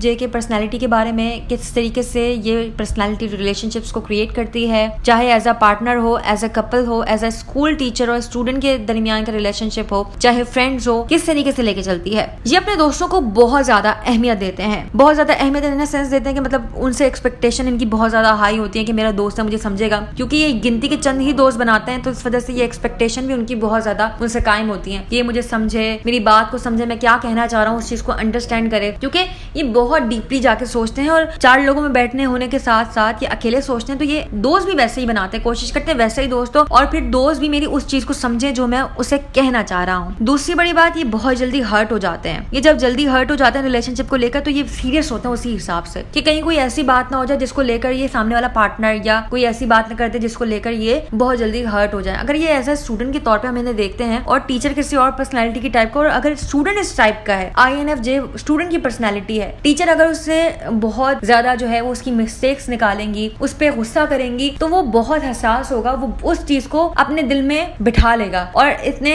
INFJ के personality के बारे में, किस तरीके से ये पर्सनैलिटी रिलेशनशिप्स को क्रिएट करती है, चाहे एज अ पार्टनर हो, एज अ कपल हो, एज अ स्कूल टीचर और स्टूडेंट के दरमियान का रिलेशनशिप हो, चाहे फ्रेंड्स हो, किस तरीके से लेके चलती है। ये अपने दोस्तों को बहुत ज्यादा अहमियत देते हैं, बहुत ज्यादा अहमियत इन सेंस देते हैं कि मतलब उनसे एक्सपेक्टेशन इनकी बहुत ज्यादा हाई होती है कि मेरा दोस्त है मुझे समझेगा, क्योंकि ये गिनती के चंद ही दोस्त बनाते हैं, तो इस वजह से ये एक्सपेक्टेशन भी उनकी बहुत ज्यादा उनसे कायम होती है कि ये मुझे समझे, मेरी बात को समझे, मैं क्या कहना चाह रहा हूँ उस चीज को अंडरस्टैंड करे, क्योंकि ये बहुत डीपली जाके सोचते हैं और 4 लोगों में बैठने होने के साथ साथ ये अकेले सोचते हैं, तो ये दोस्त भी वैसे ही बनाते हैं, कोशिश करते हैं वैसे ही दोस्त हो और फिर दोस्त भी मेरी उस चीज को समझे जो मैं उसे कहना चाह रहा हूँ। दूसरी बड़ी बात, ये बहुत जल्दी हर्ट हो जाते हैं। ये जब जल्दी हर्ट हो जाते हैं रिलेशनशिप को लेकर तो ये सीरियस होते हैं उसी हिसाब से कि कहीं कोई ऐसी बात ना हो जाए जिसको लेकर ये सामने वाला पार्टनर या कोई ऐसी बात ना करते जिसको लेकर ये बहुत जल्दी हर्ट हो जाए। अगर ये एज ए स्टूडेंट के तौर पे हम इन्हें देखते हैं और टीचर किसी और पर्सनैलिटी की टाइप का, और अगर स्टूडेंट इस टाइप का है, INFJ स्टूडेंट की पर्सनैलिटी है, टीचर अगर उससे बहुत ज्यादा जो है वो उसकी मिस्टेक्स निकालेंगी, उस पर गुस्सा करेंगी, तो वो बहुत हसास होगा, वो उस चीज को अपने दिल में बिठा लेगा और इतने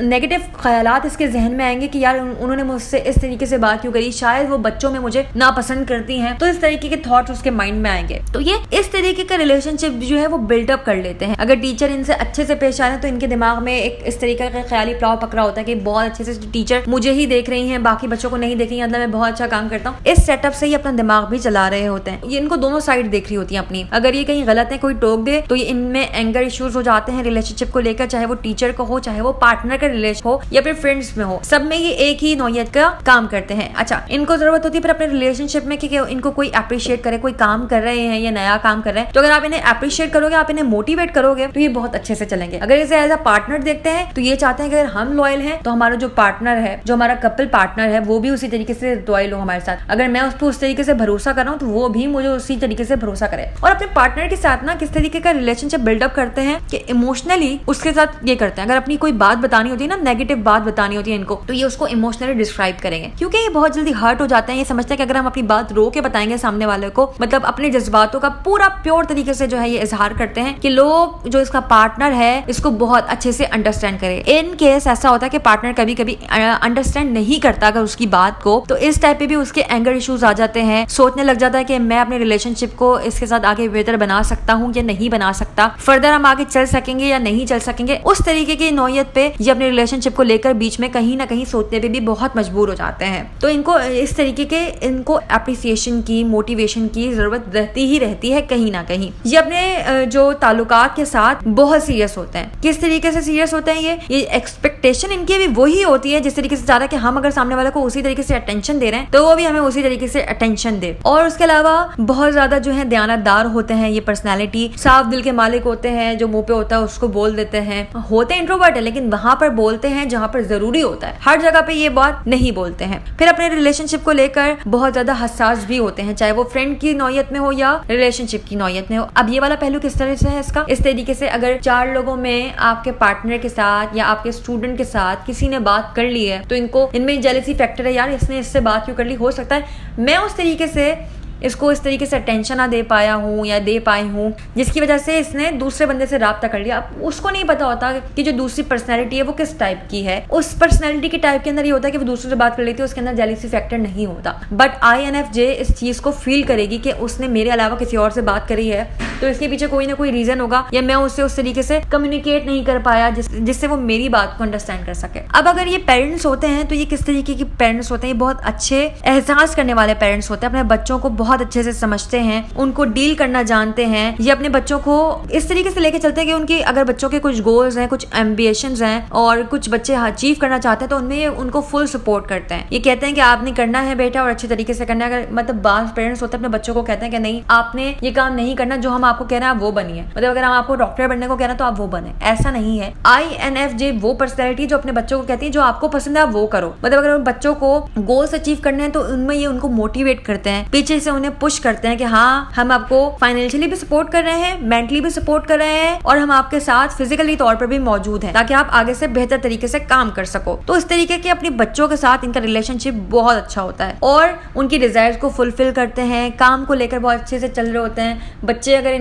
नेगेटिव ख्यालात इसके जहन में आएंगे कि यार उन्होंने मुझसे इस तरीके से बात क्यों करी, शायद वो बच्चों में मुझे नापसंद करती हैं, तो इस तरीके के थॉट्स उसके माइंड में आएंगे। तो ये इस तरीके का रिलेशनशिप जो है वो बिल्डअप कर लेते हैं। अगर टीचर इनसे अच्छे से पेश आ रहे हैं तो इनके दिमाग में एक इस तरीके का ख्याली प्लाव पकड़ा होता है कि बहुत अच्छे से टीचर मुझे ही देख रही हैं, बाकी बच्चों को नहीं देख रही हैं, मतलब मैं बहुत अच्छा काम करता हूँ। इस सेटअप से ही अपना दिमाग भी चला रहे होते हैं। ये इनको दोनों साइड देख रही होती है अपनी। अगर ये कहीं गलत है, कोई टोक दे, तो ये इनमें एंगर इश्यूज हो जाते हैं रिलेशनशिप को लेकर, चाहे वो टीचर को हो, चाहे वो पार्टनर का रिलेशन हो या फिर फ्रेंड्स में हो, सब में ये एक ही नौयत का काम करते हैं। अच्छा, इनको जरूरत होती है फिर अपने रिलेशनशिप में कि इनको कोई अप्रिशिएट करे, कोई काम कर रहे हैं या नया काम कर रहे हैं, तो अगर आप इन्हें अप्रिशिएट करोगे, आप इन्हें मोटिवेट करोगे, तो ये बहुत अच्छे से चलेंगे। अगर इसे एज अ पार्टनर देखते हैं तो ये चाहते हैं कि अगर हम लॉयल हैं तो हमारा जो पार्टनर है, जो हमारा कपल पार्टनर है, वो भी उसी तरीके से लॉयल हो हमारे साथ। अगर मैं उस पर उस तरीके से भरोसा कर रहा हूँ तो वो भी मुझे उसी तरीके से भरोसा करे। और अपने पार्टनर के साथ ना किस तरीके का रिलेशनशिप बिल्डअप करते हैं कि इमोशनली उसके साथ ये करते हैं। अगर अपनी कोई बात बतानी होती है ना, नेगेटिव बात बतानी होती है इनको, तो ये उसको इमोशनली डिस्क्राइब करेंगे, क्योंकि ये बहुत जल्दी हर्ट हो जाते हैं। ये समझते हैं कि अगर हम अपनी बात रो के बताएंगे सामने वाले को, मतलब अपने जज्बातों का पूरा प्योर तरीके से जो है ये इजहार करते हैं कि लोग जो इसका पार्टनर है इसको बहुत अच्छे से अंडरस्टैंड करे। इन केस ऐसा होता है कि पार्टनर कभी कभी अंडरस्टैंड नहीं करता अगर उसकी बात को, तो इस टाइप पे भी उसके एंगर इश्यूज आ जाते हैं। सोचने लग जाता है कि मैं अपने रिलेशनशिप को इसके साथ आगे बेहतर बना सकता हूँ या नहीं बना सकता, फर्दर हम आगे चल सकेंगे या नहीं चल सकेंगे। उस तरीके की नौयत पे ये अपने रिलेशनशिप को लेकर बीच में कहीं ना कहीं सोचने पे भी बहुत मजबूर हो जाते हैं। तो इनको इस तरीके के इनको एप्रिसिएशन की, मोटिवेशन की जरूरत रहती है कहीं ना कहीं। ये अपने जो ताल्लुकात के साथ बहुत सीरियस होते हैं। किस तरीके से सीरियस होते हैं ये एक्सपेक्टेशन इनकी भी वही होती है जिस तरीके से चाहता है कि हम अगर सामने वाले को उसी तरीके से अटेंशन दे रहे हैं तो वो भी हमें उसी तरीके से अटेंशन दे। और उसके अलावा बहुत ज्यादा जो है दयानतदार होते हैं। ये पर्सनैलिटी साफ दिल के मालिक होते हैं, जो मुंह पे होता है उसको बोल देते हैं। होते इंट्रोवर्ट है लेकिन वहां पर बोलते हैं जहां पर जरूरी होता है, हर जगह पे ये बात नहीं बोलते हैं। फिर अपने रिलेशनशिप को लेकर बहुत ज्यादा हसास भी होते हैं, चाहे वो फ्रेंड की नौयत में हो या रिलेशनशिप की नौयत में हो। अब ये वाला पहलू किस तरह से है इसका, इस तरीके से अगर 4 लोगों में आपके पार्टनर के साथ या आपके स्टूडेंट के साथ किसी ने बात कर ली है तो इनमें जेलसी फैक्टर है, यार इसने इससे बात क्यों कर ली, हो सकता है मैं उस तरीके से इसको इस तरीके से अटेंशन ना दे पाया हूँ या दे पाई हूँ जिसकी वजह से इसने दूसरे बंदे से राब्ता कर लिया। अब उसको नहीं पता होता कि जो दूसरी पर्सनैलिटी है वो किस टाइप की है। उस पर्सनैलिटी के टाइप के अंदर ये होता है कि वो दूसरे से बात कर लेती है, उसके अंदर जेलसी फैक्टर नहीं होता। बट INFJ इस चीज को फील करेगी कि उसने मेरे अलावा किसी और से बात करी है तो इसके पीछे कोई ना कोई रीजन होगा या मैं उससे उस तरीके से कम्युनिकेट नहीं कर पाया जिससे वो मेरी बात को अंडरस्टैंड कर सके। अब अगर ये पेरेंट्स होते हैं तो ये किस तरीके के पेरेंट्स होते हैं, ये बहुत अच्छे एहसास करने वाले पेरेंट्स होते हैं, अपने बच्चों को बहुत अच्छे से समझते हैं, उनको डील करना जानते हैं। ये अपने बच्चों को इस तरीके से लेके चलते हैं कि उनकी अगर बच्चों के कुछ गोल्स हैं, कुछ एम्बिशंस हैं और कुछ बच्चे अचीव करना चाहते हैं तो उनमें उनको फुल सपोर्ट करते हैं। ये कहते हैं कि आपने करना है बेटा और अच्छे तरीके से करना है। अगर मतलब बात पेरेंट्स होते हैं अपने बच्चों को कहते हैं कि नहीं आपने ये काम नहीं करना, जो हम आपको कह रहे हैं वो बनिए, मतलब अगर हम आपको डॉक्टर बनने को कह रहे हैं तो आप वो बने, ऐसा नहीं है। INFJ वो पर्सनैलिटी जो अपने बच्चों को कहती है जो आपको पसंद है आप वो करो, मतलब अगर बच्चों को गोल्स अचीव करने हैं तो उनमें ये उनको मोटिवेट करते हैं, पीछे से उन्हें पुश करते हैं कि हाँ हम आपको फाइनेंशियली भी सपोर्ट कर रहे हैं, मेंटली भी सपोर्ट कर रहे हैं और हम आपके साथ फिजिकली तौर पर भी मौजूद हैं ताकि आप आगे से बेहतर तरीके से काम कर सको। तो इस तरीके के अपने बच्चों के साथ इनका रिलेशनशिप बहुत अच्छा होता है और उनकी डिजायर्स को फुलफिल करते हैं, काम को लेकर बहुत अच्छे से चल रहे होते हैं। बच्चे अगर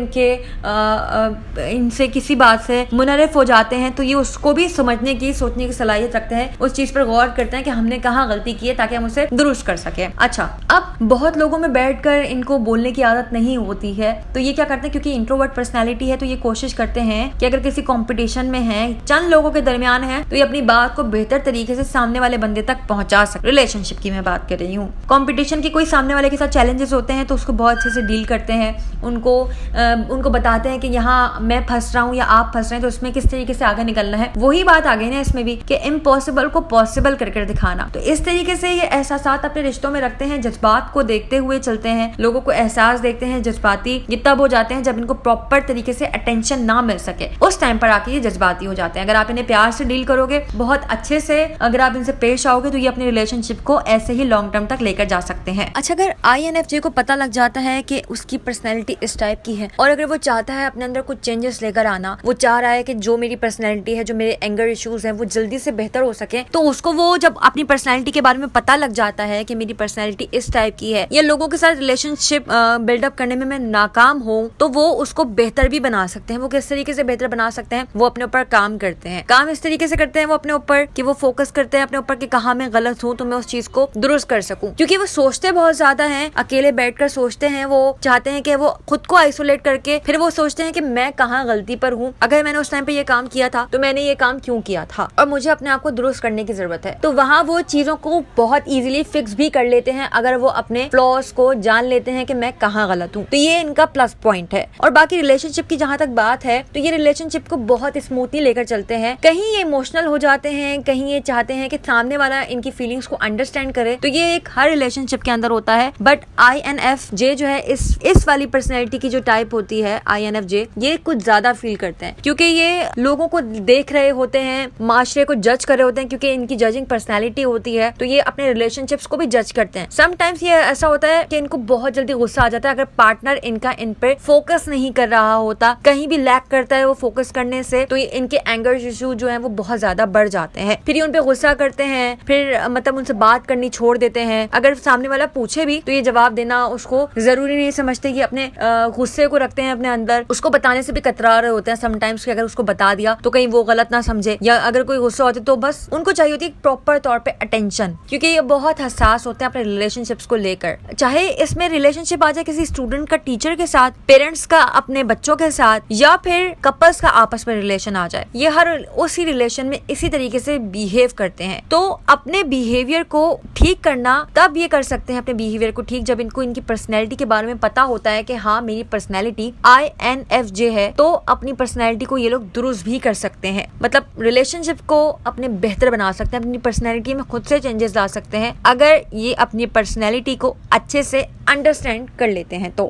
इनसे किसी बात से मुनरिफ हो जाते हैं तो ये उसको भी समझने की, सोचने की सलाहियत रखते हैं, उस चीज पर गौर करते हैं कि हमने कहाँ गलती की है ताकि हम उसे दुरुस्त कर सके। अच्छा, अब बहुत लोगों में बैठकर इनको बोलने की आदत नहीं होती है, तो ये क्या करते हैं, क्योंकि इंट्रोवर्ट पर्सनैलिटी है तो ये कोशिश करते हैं कि अगर किसी कंपटीशन में है, चंद लोगों के दरमियान है, तो ये अपनी बात को बेहतर तरीके से सामने वाले बंदे तक पहुंचा सके। रिलेशनशिप की मैं बात कर रही हूँ। कंपटीशन की कोई सामने वाले के साथ चैलेंजेस होते हैं तो उसको बहुत अच्छे से डील करते हैं, उनको बताते हैं कि यहाँ मैं फंस रहा हूँ या आप फंस रहे हैं, तो इसमें किस तरीके से आगे निकलना है। वही बात आ गई ना इसमें भी कि इम्पॉसिबल को पॉसिबल करके दिखाना। तो इस तरीके से ये एहसासात अपने रिश्तों में रखते हैं, जज्बात को देखते हुए चलते हैं, लोगों को एहसास देखते हैं। जज्बाती ये तब हो जाते हैं जब इनको प्रॉपर तरीके से अटेंशन ना मिल सके, उस टाइम पर आके ये जज्बाती हो जाते हैं। अगर आप इन्हें प्यार से डील करोगे, बहुत अच्छे से अगर आप इनसे पेश आओगे, तो ये अपनी रिलेशनशिप को ऐसे ही लॉन्ग टर्म तक लेकर जा सकते हैं। अच्छा, अगर INFJ को पता लग जाता है कि उसकी पर्सनैलिटी इस टाइप की है और अगर वो चाहता है अपने अंदर कुछ चेंजेस लेकर आना, वो चाह रहा है कि जो मेरी पर्सनैलिटी है, जो मेरे एंगर इश्यूज हैं, वो जल्दी से बेहतर हो सके, तो उसको वो जब अपनी पर्सनैलिटी के बारे में पता लग जाता है कि मेरी पर्सनैलिटी इस टाइप की है या लोगों के साथ रिलेशनशिप बिल्डअप करने में मैं नाकाम हूँ, तो वो उसको बेहतर भी बना सकते हैं। वो किस तरीके से बेहतर बना सकते हैं, वो अपने ऊपर काम करते हैं। काम इस तरीके से करते हैं वो अपने ऊपर कि वो फोकस करते हैं अपने ऊपर कि कहाँ मैं गलत हूँ तो मैं उस चीज को दुरुस्त कर सकूं। क्योंकि वो सोचते बहुत ज्यादा हैं, अकेले बैठकर सोचते हैं, वो चाहते हैं कि वो खुद को आइसोलेट करके फिर वो सोचते हैं कि मैं कहाँ गलती पर हूँ, अगर मैंने उस टाइम पे ये काम किया था तो मैंने ये काम क्यों किया था और मुझे अपने आप को दुरुस्त करने की जरूरत है। तो वहाँ वो चीजों को बहुत इजीली फिक्स भी कर लेते हैं अगर वो अपने फ्लॉज को जान लेते हैं कि मैं कहाँ गलत हूँ। तो ये इनका प्लस पॉइंट है। और बाकी रिलेशनशिप की जहाँ तक बात है तो ये रिलेशनशिप को बहुत स्मूथली लेकर चलते हैं। कहीं ये इमोशनल हो जाते हैं, कहीं ये चाहते हैं कि सामने वाला इनकी फीलिंग्स को अंडरस्टैंड करे, तो ये एक हर रिलेशनशिप के अंदर होता है। बट INFJ जो है इस वाली पर्सनैलिटी की जो टाइप होती है INFJ, ये कुछ ज्यादा फील करते हैं क्योंकि ये लोगों को देख रहे होते हैं, माशरे को जज कर रहे होते हैं, क्योंकि इनकी जजिंग पर्सनैलिटी होती है तो ये अपने रिलेशनशिप्स को भी जज करते हैं। समटाइम्स ये ऐसा होता है कि इनको बहुत जल्दी गुस्सा आ जाता है अगर पार्टनर इनका इन पे फोकस नहीं कर रहा होता, कहीं भी लैक करता है वो फोकस करने से, तो ये इनके एंगर इशू जो है वो बहुत ज्यादा बढ़ जाते हैं। फिर ये उन पे गुस्सा करते हैं, फिर मतलब उनसे बात करनी छोड़ देते हैं। अगर सामने वाला पूछे भी तो ये जवाब देना उसको जरूरी नहीं समझते, कि अपने गुस्से को रखते हैं अपने अंदर, उसको बताने से भी कतरा रहे होते हैं समटाइम्स कि अगर उसको बता दिया तो कहीं वो गलत ना समझे, या अगर कोई गुस्सा होता है तो बस उनको चाहिए होती है प्रॉपर तौर पे अटेंशन, क्योंकि ये बहुत हसास होते हैं अपने रिलेशनशिप्स को लेकर। चाहे इसमें रिलेशनशिप आ जाए किसी स्टूडेंट का टीचर के साथ, पेरेंट्स का अपने बच्चों के साथ, या फिर कपल्स का आपस में रिलेशन आ जाए, ये हर उसी रिलेशन में इसी तरीके से बिहेव करते हैं। तो अपने बिहेवियर को ठीक करना तब ये कर सकते हैं अपने बिहेवियर को ठीक, जब इनको इनकी पर्सनैलिटी के बारे में पता होता है कि हाँ मेरी पर्सनैलिटी INFJ है, तो अपनी पर्सनैलिटी को ये लोग दुरुस्त भी कर सकते हैं। मतलब रिलेशनशिप को अपने बेहतर बना सकते हैं, अपनी पर्सनैलिटी में खुद से चेंजेस ला सकते हैं अगर ये अपनी पर्सनैलिटी को अच्छे से अंडरस्टैंड कर लेते हैं तो।